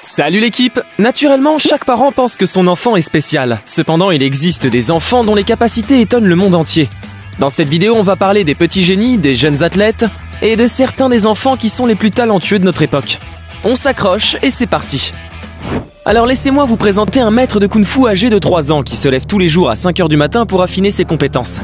Salut l'équipe! Naturellement, chaque parent pense que son enfant est spécial. Cependant, il existe des enfants dont les capacités étonnent le monde entier. Dans cette vidéo, on va parler des petits génies, des jeunes athlètes et de certains des enfants qui sont les plus talentueux de notre époque. On s'accroche et c'est parti! Alors laissez-moi vous présenter un maître de kung-fu âgé de 3 ans qui se lève tous les jours à 5 h du matin pour affiner ses compétences.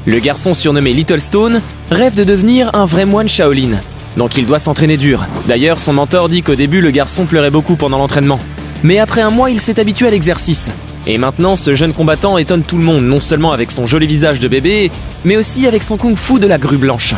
Le garçon surnommé Little Stone rêve de devenir un vrai moine Shaolin, donc il doit s'entraîner dur. D'ailleurs, son mentor dit qu'au début, le garçon pleurait beaucoup pendant l'entraînement. Mais après un mois, il s'est habitué à l'exercice. Et maintenant, ce jeune combattant étonne tout le monde, non seulement avec son joli visage de bébé, mais aussi avec son kung-fu de la grue blanche.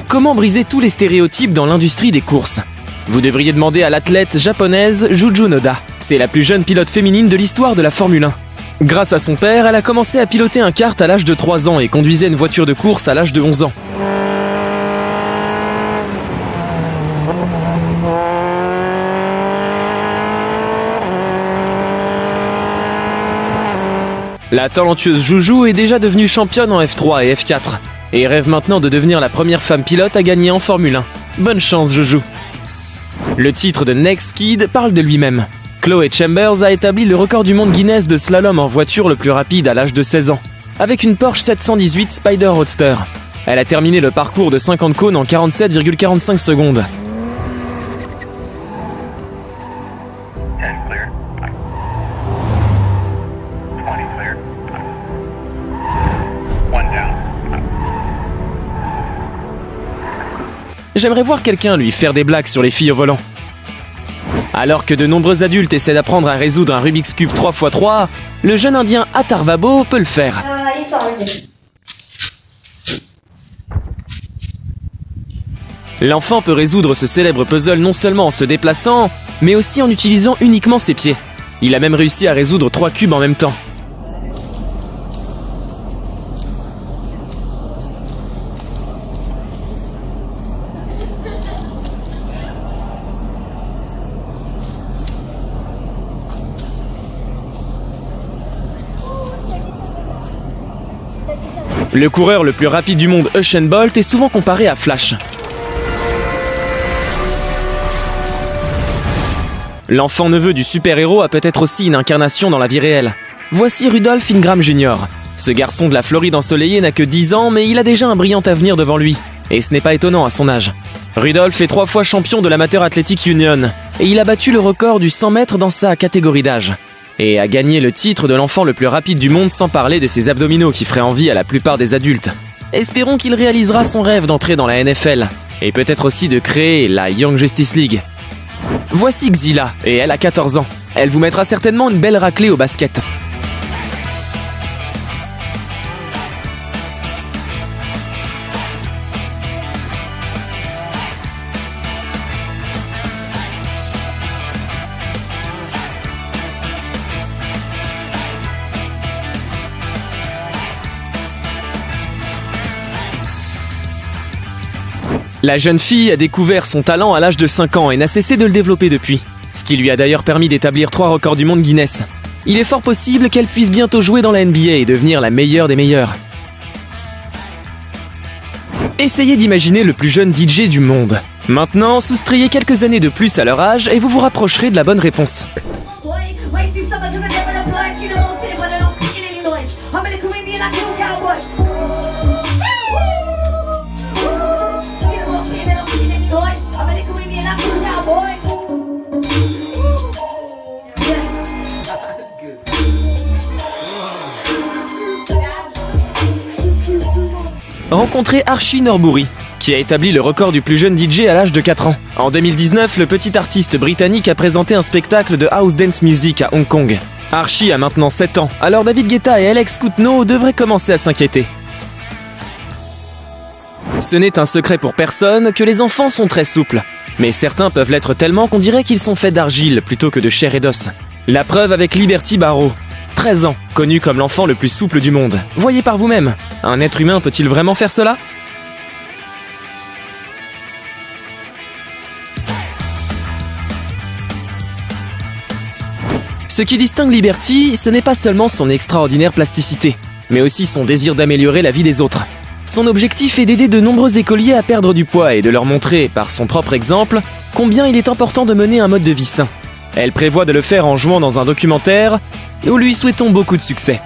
Comment briser tous les stéréotypes dans l'industrie des courses? Vous devriez demander à l'athlète japonaise Juju Noda. C'est la plus jeune pilote féminine de l'histoire de la Formule 1. Grâce à son père, elle a commencé à piloter un kart à l'âge de 3 ans et conduisait une voiture de course à l'âge de 11 ans. La talentueuse Juju est déjà devenue championne en F3 et F4. Et rêve maintenant de devenir la première femme pilote à gagner en Formule 1. Bonne chance, Juju! Le titre de Next Kid parle de lui-même. Chloé Chambers a établi le record du monde Guinness de slalom en voiture le plus rapide à l'âge de 16 ans, avec une Porsche 718 Spyder Roadster. Elle a terminé le parcours de 50 cônes en 47,45 secondes. J'aimerais voir quelqu'un lui faire des blagues sur les filles au volant. Alors que de nombreux adultes essaient d'apprendre à résoudre un Rubik's Cube 3x3, le jeune indien Atharvabo peut le faire. L'enfant peut résoudre ce célèbre puzzle non seulement en se déplaçant, mais aussi en utilisant uniquement ses pieds. Il a même réussi à résoudre 3 cubes en même temps. Le coureur le plus rapide du monde, Usain Bolt, est souvent comparé à Flash. L'enfant neveu du super-héros a peut-être aussi une incarnation dans la vie réelle. Voici Rudolph Ingram Jr. Ce garçon de la Floride ensoleillée n'a que 10 ans, mais il a déjà un brillant avenir devant lui. Et ce n'est pas étonnant à son âge. Rudolph est 3 fois champion de l'Amateur Athletic Union, et il a battu le record du 100 mètres dans sa catégorie d'âge. Et a gagné le titre de l'enfant le plus rapide du monde sans parler de ses abdominaux qui feraient envie à la plupart des adultes. Espérons qu'il réalisera son rêve d'entrer dans la NFL, et peut-être aussi de créer la Young Justice League. Voici Xila, et elle a 14 ans. Elle vous mettra certainement une belle raclée au basket. La jeune fille a découvert son talent à l'âge de 5 ans et n'a cessé de le développer depuis, ce qui lui a d'ailleurs permis d'établir 3 records du monde Guinness. Il est fort possible qu'elle puisse bientôt jouer dans la NBA et devenir la meilleure des meilleures. Essayez d'imaginer le plus jeune DJ du monde. Maintenant, soustrayez quelques années de plus à leur âge et vous vous rapprocherez de la bonne réponse. Rencontrez Archie Norbury, qui a établi le record du plus jeune DJ à l'âge de 4 ans. En 2019, le petit artiste britannique a présenté un spectacle de house dance music à Hong Kong. Archie a maintenant 7 ans, alors David Guetta et Alex Koutenot devraient commencer à s'inquiéter. Ce n'est un secret pour personne que les enfants sont très souples. Mais certains peuvent l'être tellement qu'on dirait qu'ils sont faits d'argile plutôt que de chair et d'os. La preuve avec Liberty Barrow. 13 ans, connu comme l'enfant le plus souple du monde. Voyez par vous-même, un être humain peut-il vraiment faire cela ? Ce qui distingue Liberty, ce n'est pas seulement son extraordinaire plasticité, mais aussi son désir d'améliorer la vie des autres. Son objectif est d'aider de nombreux écoliers à perdre du poids et de leur montrer, par son propre exemple, combien il est important de mener un mode de vie sain. Elle prévoit de le faire en jouant dans un documentaire. Nous lui souhaitons beaucoup de succès.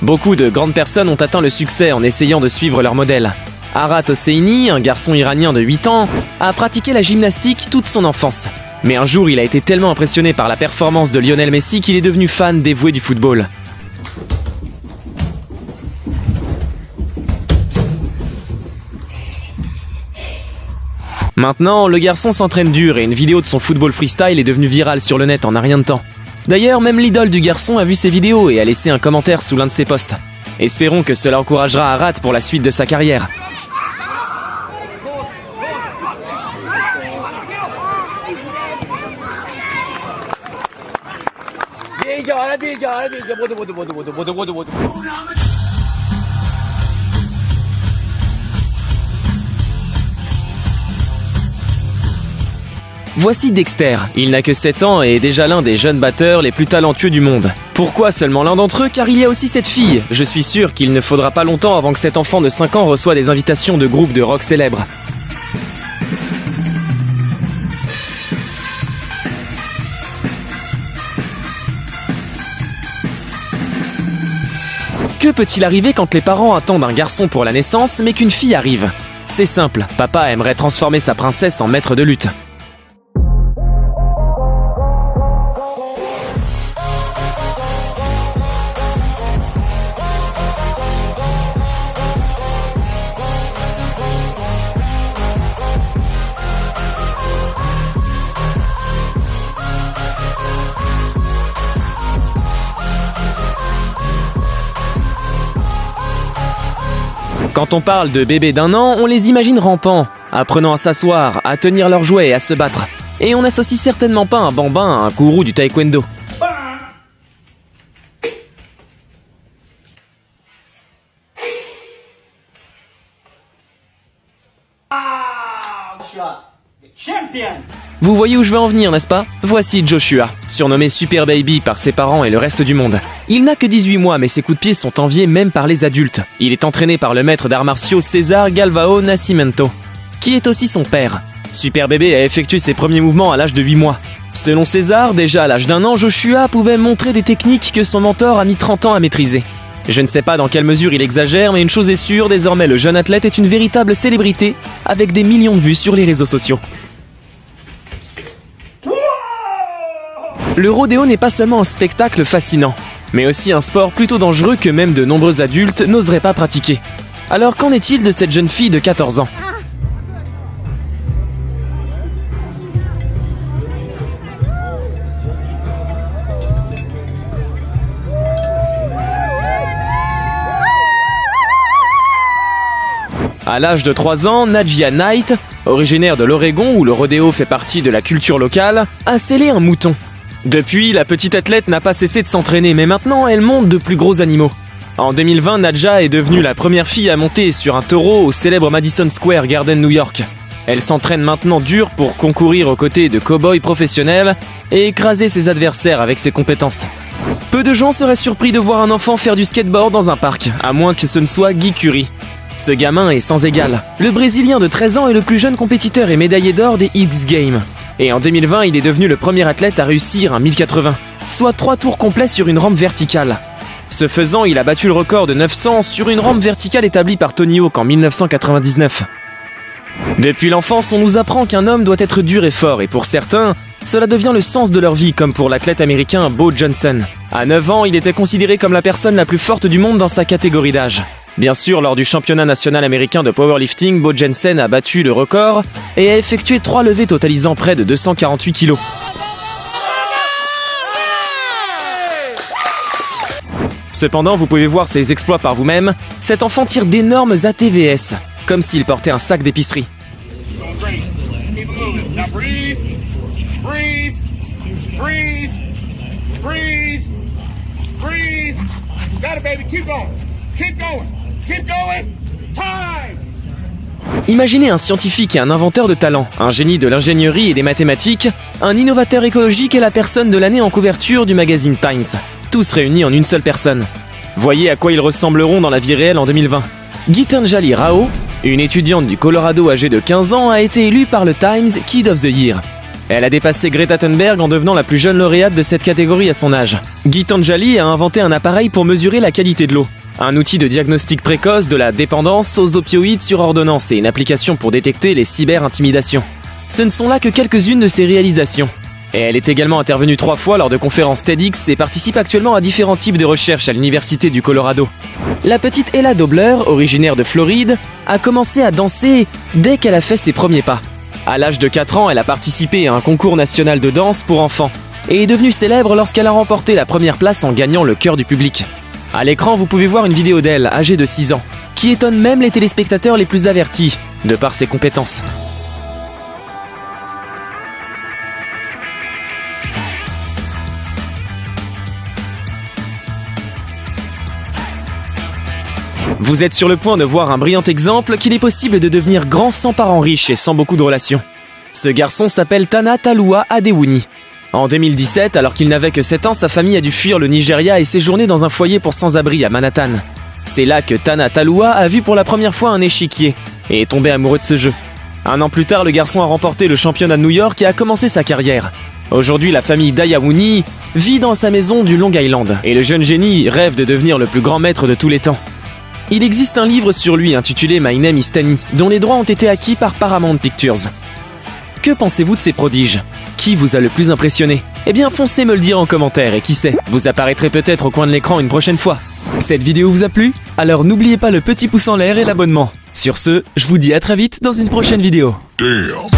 Beaucoup de grandes personnes ont atteint le succès en essayant de suivre leur modèle. Arat Hosseini, un garçon iranien de 8 ans, a pratiqué la gymnastique toute son enfance. Mais un jour, il a été tellement impressionné par la performance de Lionel Messi qu'il est devenu fan dévoué du football. Maintenant, le garçon s'entraîne dur et une vidéo de son football freestyle est devenue virale sur le net en un rien de temps. D'ailleurs, même l'idole du garçon a vu ses vidéos et a laissé un commentaire sous l'un de ses posts. Espérons que cela encouragera Arat pour la suite de sa carrière. Voici Dexter, il n'a que 7 ans et est déjà l'un des jeunes batteurs les plus talentueux du monde. Pourquoi seulement l'un d'entre eux? Car il y a aussi cette fille. Je suis sûr qu'il ne faudra pas longtemps avant que cet enfant de 5 ans reçoive des invitations de groupes de rock célèbres. Que peut-il arriver quand les parents attendent un garçon pour la naissance mais qu'une fille arrive? C'est simple, papa aimerait transformer sa princesse en maître de lutte. Quand on parle de bébés d'1 an, on les imagine rampants, apprenant à s'asseoir, à tenir leurs jouets et à se battre. Et on n'associe certainement pas un bambin à un gourou du taekwondo. Vous voyez où je veux en venir, n'est-ce pas? Voici Joshua, surnommé Super Baby par ses parents et le reste du monde. Il n'a que 18 mois, mais ses coups de pied sont enviés même par les adultes. Il est entraîné par le maître d'arts martiaux César Galvao Nascimento, qui est aussi son père. Super Baby a effectué ses premiers mouvements à l'âge de 8 mois. Selon César, déjà à l'âge d'1 an, Joshua pouvait montrer des techniques que son mentor a mis 30 ans à maîtriser. Je ne sais pas dans quelle mesure il exagère, mais une chose est sûre, désormais le jeune athlète est une véritable célébrité, avec des millions de vues sur les réseaux sociaux. Le rodéo n'est pas seulement un spectacle fascinant, mais aussi un sport plutôt dangereux que même de nombreux adultes n'oseraient pas pratiquer. Alors qu'en est-il de cette jeune fille de 14 ans? À l'âge de 3 ans, Najia Knight, originaire de l'Oregon où le rodéo fait partie de la culture locale, a scellé un mouton. Depuis, la petite athlète n'a pas cessé de s'entraîner, mais maintenant elle monte de plus gros animaux. En 2020, Nadja est devenue la première fille à monter sur un taureau au célèbre Madison Square Garden, New York. Elle s'entraîne maintenant dur pour concourir aux côtés de cow-boys professionnels et écraser ses adversaires avec ses compétences. Peu de gens seraient surpris de voir un enfant faire du skateboard dans un parc, à moins que ce ne soit Guy Curry. Ce gamin est sans égal. Le Brésilien de 13 ans est le plus jeune compétiteur et médaillé d'or des X Games. Et en 2020, il est devenu le premier athlète à réussir un 1080, soit 3 tours complets sur une rampe verticale. Ce faisant, il a battu le record de 900 sur une rampe verticale établie par Tony Hawk en 1999. Depuis l'enfance, on nous apprend qu'un homme doit être dur et fort, et pour certains, cela devient le sens de leur vie, comme pour l'athlète américain Bo Johnson. À 9 ans, il était considéré comme la personne la plus forte du monde dans sa catégorie d'âge. Bien sûr, lors du championnat national américain de powerlifting, Bo Jensen a battu le record et a effectué 3 levées totalisant près de 248 kg. Cependant, vous pouvez voir ses exploits par vous-même, cet enfant tire d'énormes ATVS, comme s'il portait un sac d'épicerie. Great. Keep it moving. Now breathe. Breathe. Breathe. Breathe. Breathe. Got it, baby. Keep going. Keep going. Keep going. Time. Imaginez un scientifique et un inventeur de talent, un génie de l'ingénierie et des mathématiques, un innovateur écologique et la personne de l'année en couverture du magazine Times. Tous réunis en une seule personne. Voyez à quoi ils ressembleront dans la vie réelle en 2020. Gitanjali Rao, une étudiante du Colorado âgée de 15 ans, a été élue par le Times Kid of the Year. Elle a dépassé Greta Thunberg en devenant la plus jeune lauréate de cette catégorie à son âge. Gitanjali a inventé un appareil pour mesurer la qualité de l'eau. Un outil de diagnostic précoce de la dépendance aux opioïdes sur ordonnance et une application pour détecter les cyber-intimidations. Ce ne sont là que quelques-unes de ses réalisations. Et elle est également intervenue 3 fois lors de conférences TEDx et participe actuellement à différents types de recherches à l'université du Colorado. La petite Ella Dobler, originaire de Floride, a commencé à danser dès qu'elle a fait ses premiers pas. À l'âge de 4 ans, elle a participé à un concours national de danse pour enfants et est devenue célèbre lorsqu'elle a remporté la première place en gagnant le cœur du public. À l'écran, vous pouvez voir une vidéo d'elle, âgée de 6 ans, qui étonne même les téléspectateurs les plus avertis, de par ses compétences. Vous êtes sur le point de voir un brillant exemple qu'il est possible de devenir grand sans parents riches et sans beaucoup de relations. Ce garçon s'appelle Tana Talua Adewuni. En 2017, alors qu'il n'avait que 7 ans, sa famille a dû fuir le Nigeria et séjourner dans un foyer pour sans-abri à Manhattan. C'est là que Tana Talua a vu pour la première fois un échiquier et est tombé amoureux de ce jeu. 1 an plus tard, le garçon a remporté le championnat de New York et a commencé sa carrière. Aujourd'hui, la famille d'Ayawuni vit dans sa maison du Long Island et le jeune génie rêve de devenir le plus grand maître de tous les temps. Il existe un livre sur lui intitulé My Name is Tani, dont les droits ont été acquis par Paramount Pictures. Que pensez-vous de ces prodiges? Qui vous a le plus impressionné? Eh bien, foncez me le dire en commentaire et qui sait, vous apparaîtrez peut-être au coin de l'écran une prochaine fois. Cette vidéo vous a plu? Alors n'oubliez pas le petit pouce en l'air et l'abonnement. Sur ce, je vous dis à très vite dans une prochaine vidéo. Damn.